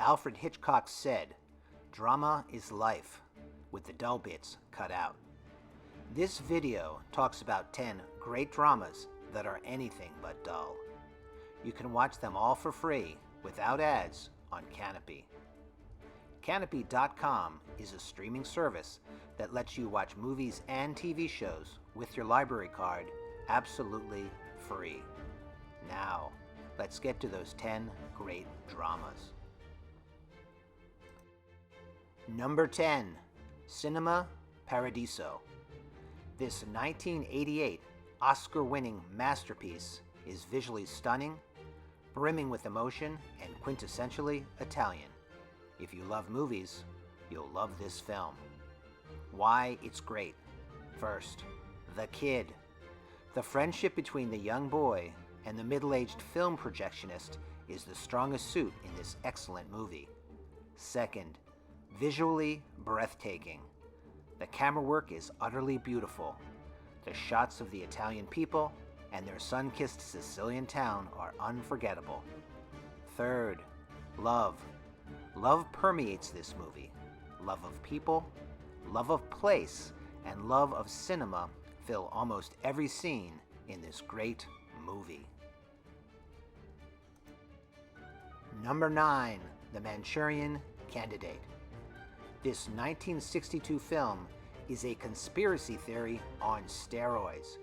Alfred Hitchcock said, "Drama is life, with the dull bits cut out." This video talks about 10 great dramas that are anything but dull. You can watch them all for free, without ads, on Kanopy. Kanopy.com is a streaming service that lets you watch movies and TV shows with your library card absolutely free. Now, let's get to those 10 great dramas. Number 10, Cinema Paradiso. This 1988 Oscar-winning masterpiece is visually stunning, brimming with emotion, and quintessentially Italian. If you love movies, you'll love this film. Why it's great. First, the kid. The friendship between the young boy and the middle-aged film projectionist is the strongest suit in this excellent movie. Second, visually breathtaking. The camera work is utterly beautiful. The shots of the Italian people and their sun-kissed Sicilian town are unforgettable. Third, love. Love permeates this movie. Love of people, love of place, and love of cinema fill almost every scene in this great movie. Number 9, The Manchurian Candidate. This 1962 film is a conspiracy theory on steroids.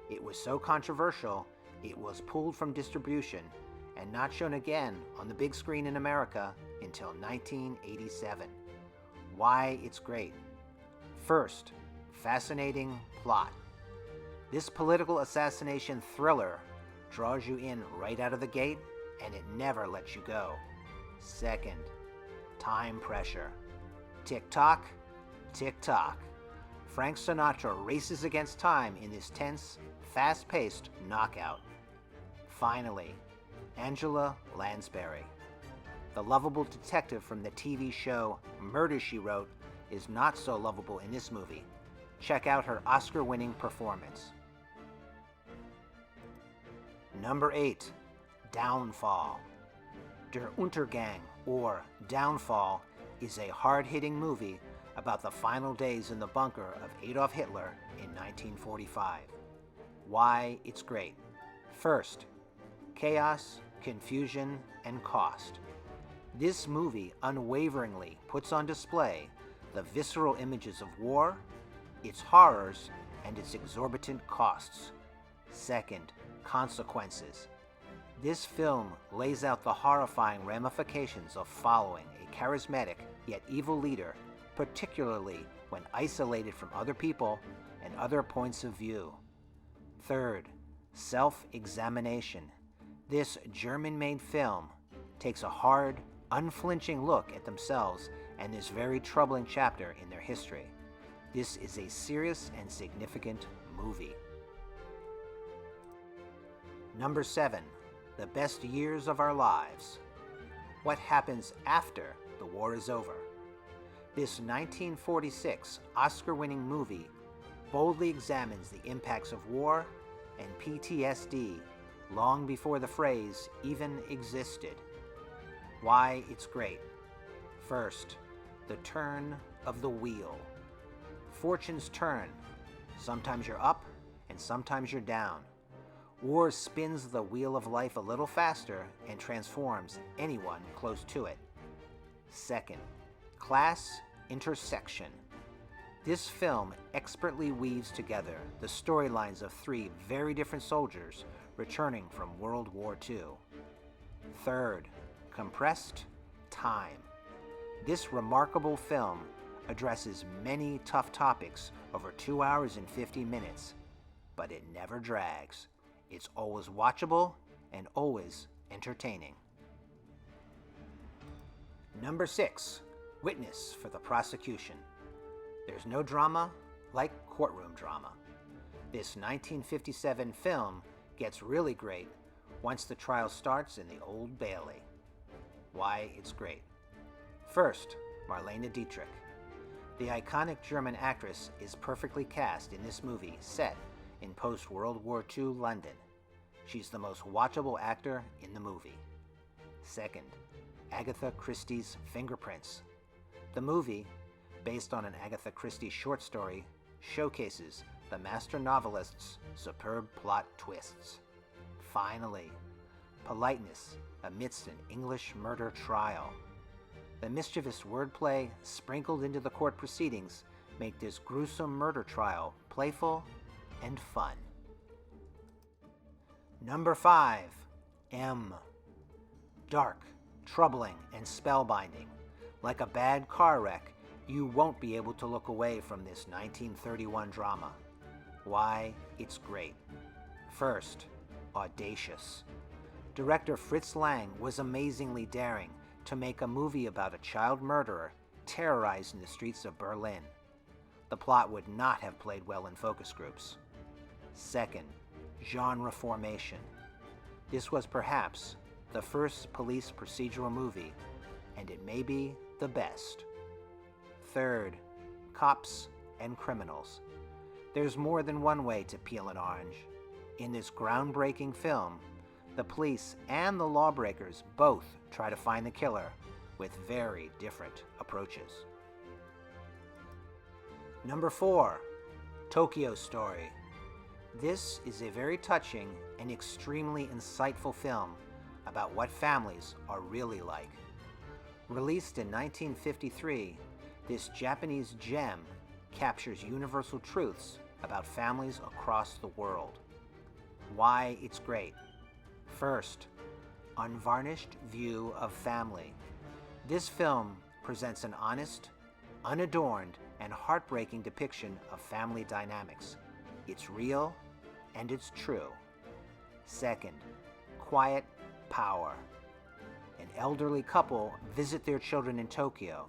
It was so controversial, it was pulled from distribution and not shown again on the big screen in America until 1987. Why it's great. First, fascinating plot. This political assassination thriller draws you in right out of the gate, and it never lets you go. Second, time pressure. Tick-tock, tick-tock. Frank Sinatra races against time in this tense, fast-paced knockout. Finally, Angela Lansbury. The lovable detective from the TV show Murder, She Wrote is not so lovable in this movie. Check out her Oscar-winning performance. Number 8, Downfall. Der Untergang, or Downfall, is a hard-hitting movie about the final days in the bunker of Adolf Hitler in 1945. Why it's great. First, chaos, confusion, and cost. This movie unwaveringly puts on display the visceral images of war, its horrors, and its exorbitant costs. Second, consequences. This film lays out the horrifying ramifications of following a charismatic yet evil leader, particularly when isolated from other people and other points of view. Third, self-examination. This German-made film takes a hard, unflinching look at themselves and this very troubling chapter in their history. This is a serious and significant movie. Number 7, The Best Years of Our Lives. What happens after the war is over? This 1946 Oscar-winning movie boldly examines the impacts of war and PTSD long before the phrase even existed. Why it's great. First, the turn of the wheel. Fortunes turn. Sometimes you're up and sometimes you're down. War spins the wheel of life a little faster and transforms anyone close to it. Second, class intersection. This film expertly weaves together the storylines of 3 very different soldiers returning from World War II. Third, compressed time. This remarkable film addresses many tough topics over 2 hours and 50 minutes, but it never drags. It's always watchable and always entertaining. Number 6, Witness for the Prosecution. There's no drama like courtroom drama. This 1957 film gets really great once the trial starts in the Old Bailey. Why it's great. First, Marlene Dietrich. The iconic German actress is perfectly cast in this movie set in post-World War II London. She's the most watchable actor in the movie. Second, Agatha Christie's fingerprints. The movie, based on an Agatha Christie short story, showcases the master novelist's superb plot twists. Finally, politeness amidst an English murder trial. The mischievous wordplay sprinkled into the court proceedings make this gruesome murder trial playful and fun. Number 5. M. Dark, troubling, and spellbinding. Like a bad car wreck, you won't be able to look away from this 1931 drama. Why, it's great. First, audacious. Director Fritz Lang was amazingly daring to make a movie about a child murderer terrorizing the streets of Berlin. The plot would not have played well in focus groups. Second, genre formation. This was perhaps the first police procedural movie, and it may be the best. Third, cops and criminals. There's more than one way to peel an orange. In this groundbreaking film, the police and the lawbreakers both try to find the killer with very different approaches. Number 4, Tokyo Story. This is a very touching and extremely insightful film about what families are really like. Released in 1953, this Japanese gem captures universal truths about families across the world. Why it's great. First, unvarnished view of family. This film presents an honest, unadorned, and heartbreaking depiction of family dynamics. It's real and it's true. Second, quiet power. An elderly couple visit their children in Tokyo.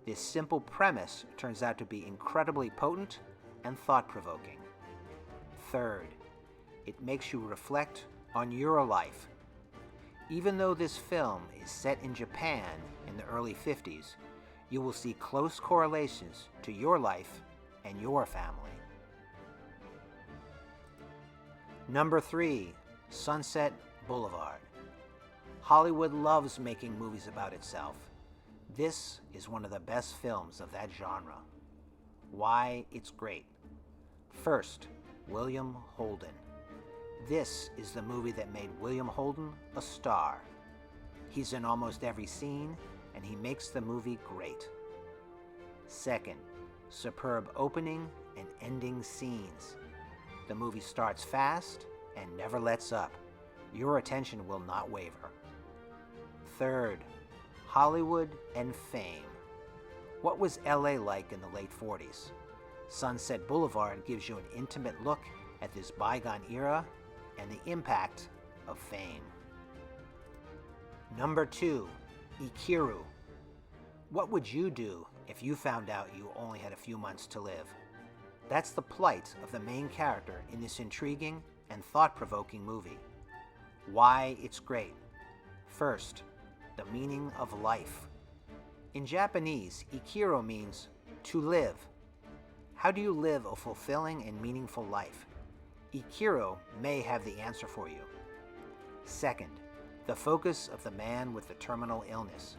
This simple premise turns out to be incredibly potent and thought-provoking. Third, it makes you reflect on your life. Even though this film is set in Japan in the early 50s, you will see close correlations to your life and your family. Number 3, Sunset Boulevard. Hollywood loves making movies about itself. This is one of the best films of that genre. Why it's great. First, William Holden. This is the movie that made William Holden a star. He's in almost every scene, and he makes the movie great. Second, superb opening and ending scenes. The movie starts fast and never lets up. Your attention will not waver. Third, Hollywood and fame. What was LA like in the late 40s? Sunset Boulevard gives you an intimate look at this bygone era and the impact of fame. Number 2, Ikiru. What would you do if you found out you only had a few months to live? That's the plight of the main character in this intriguing and thought-provoking movie. Why it's great. First, the meaning of life. In Japanese, Ikiru means to live. How do you live a fulfilling and meaningful life? Ikiru may have the answer for you. Second, the focus of the man with the terminal illness.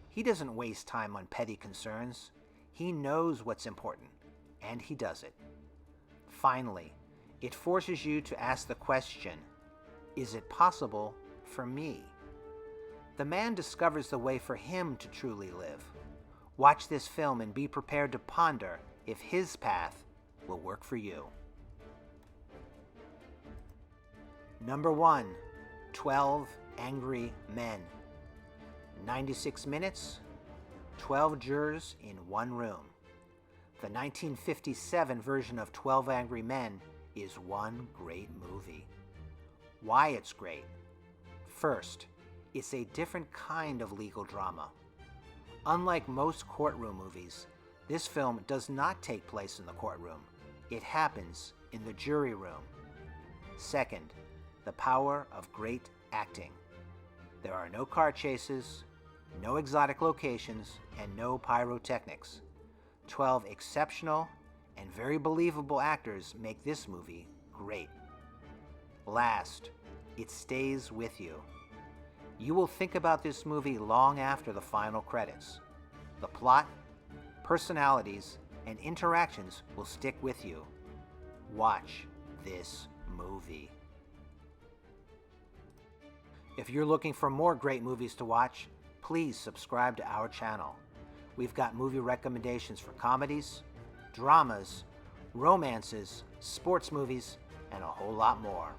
He doesn't waste time on petty concerns. He knows what's important, and he does it. Finally, it forces you to ask the question, is it possible for me? The man discovers the way for him to truly live. Watch this film and be prepared to ponder if his path will work for you. Number 1, 12 Angry Men. 96 minutes, 12 jurors in one room. The 1957 version of 12 Angry Men is one great movie. Why it's great. First, it's a different kind of legal drama. Unlike most courtroom movies, this film does not take place in the courtroom. It happens in the jury room. Second, the power of great acting. There are no car chases, no exotic locations, and no pyrotechnics. 12 exceptional and very believable actors make this movie great. Last, it stays with you. You will think about this movie long after the final credits. The plot, personalities, and interactions will stick with you. Watch this movie. If you're looking for more great movies to watch, please subscribe to our channel. We've got movie recommendations for comedies, dramas, romances, sports movies, and a whole lot more.